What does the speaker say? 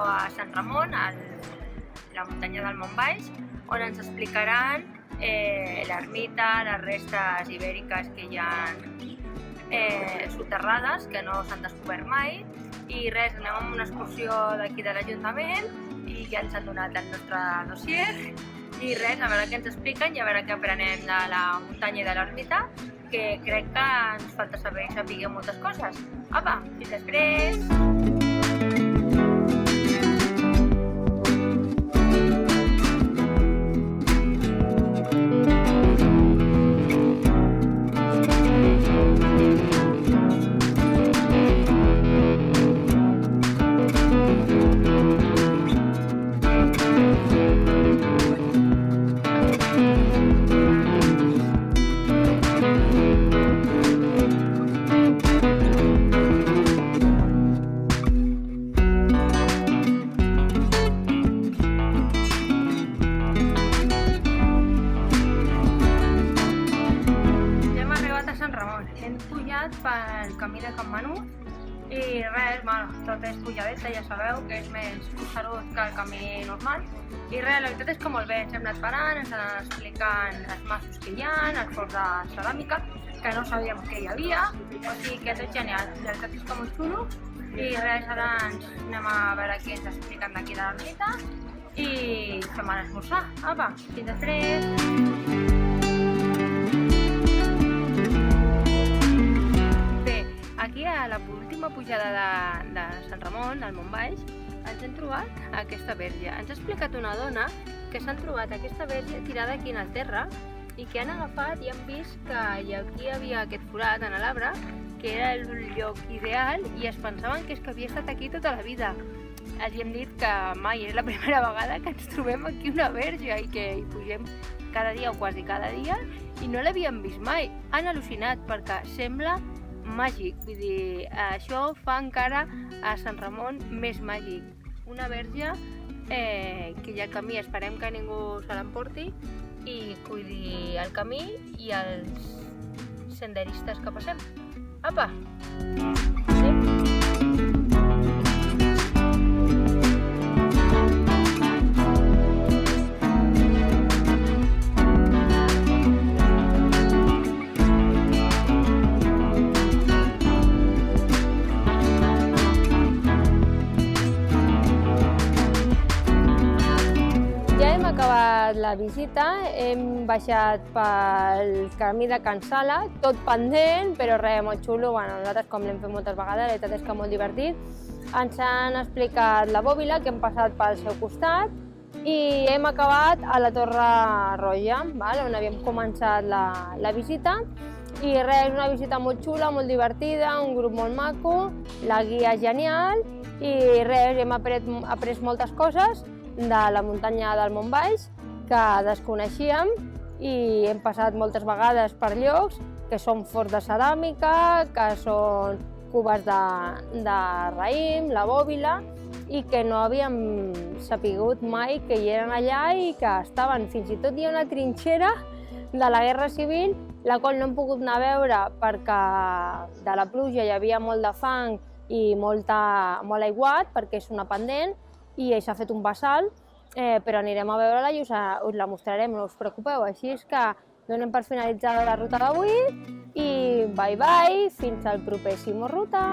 a Sant Ramon, a la muntanya del Montbaix, on ens explicaran l'ermita, les restes ibèriques que hi ha soterrades, que no s'han descobert mai, i res, anem a una excursió d'aquí de l'Ajuntament i ja ens han donat el nostre dossier i res, a veure què ens expliquen i a veure què aprenem de la muntanya i de l'ermita, que crec que ens falta saber moltes coses. Apa, fins després! Hem pujat pel camí de Can Menut i res, tot és pujadeta, ja sabeu que és més costerut que el camí normal i res, la veritat és que molt bé, ens hem anat parant, ens han anat explicant els masos que hi ha, els forns de ceràmica, que no sabíem que hi havia, o sigui que tot genial, la veritat és que molt xulo i res, ara ens anem a veure què ens expliquen d'aquí de l'ermita i fem a l'esmorzar. Apa, fins després! Aquí a l'última pujada de Sant Ramon, al Montbaix, ens hem trobat aquesta verge. Ens ha explicat una dona que s'han trobat aquesta verge tirada aquí en el terra i que han agafat i han vist que aquí hi havia aquest forat en l'arbre, que era el lloc ideal i es pensaven que és que havia estat aquí tota la vida. Els hem dit que mai és la primera vegada que ens trobem aquí una verge i que hi pugem cada dia o quasi cada dia i no l'havíem vist mai. Han al·lucinat perquè sembla màgic, vull dir, això fa encara a Sant Ramon més màgic. Una verge que hi ha el camí, esperem que ningú se l'emporti i cuidi el camí i els senderistes que passem. Apa! Acabat la visita, hem baixat pel camí de Can Sala, tot pendent, però res, molt xulo. Bueno, nosaltres com l'hem fet moltes vegades, la veritat és que molt divertit. Ens han explicat la bòbila, que hem passat pel seu costat, i hem acabat a la Torre Roja, on havíem començat la visita. I res, una visita molt xula, molt divertida, un grup molt maco, la guia genial, i res, hem après moltes coses de la muntanya del Montbaix que desconeixíem i hem passat moltes vegades per llocs que són forns de ceràmica, que són cubes de raïm, la bòbila, i que no havíem sapigut mai que hi eren allà i que estaven. Fins i tot hi ha una trinxera de la Guerra Civil, la qual no hem pogut anar a veure perquè de la pluja hi havia molt de fang i molt aiguat, perquè és una pendent, i s'ha fet un bassal, però anirem a veure-la i us la mostrarem, no us preocupeu. Així és que donem per finalitzada la ruta d'avui i bye bye, fins al propèssim ruta!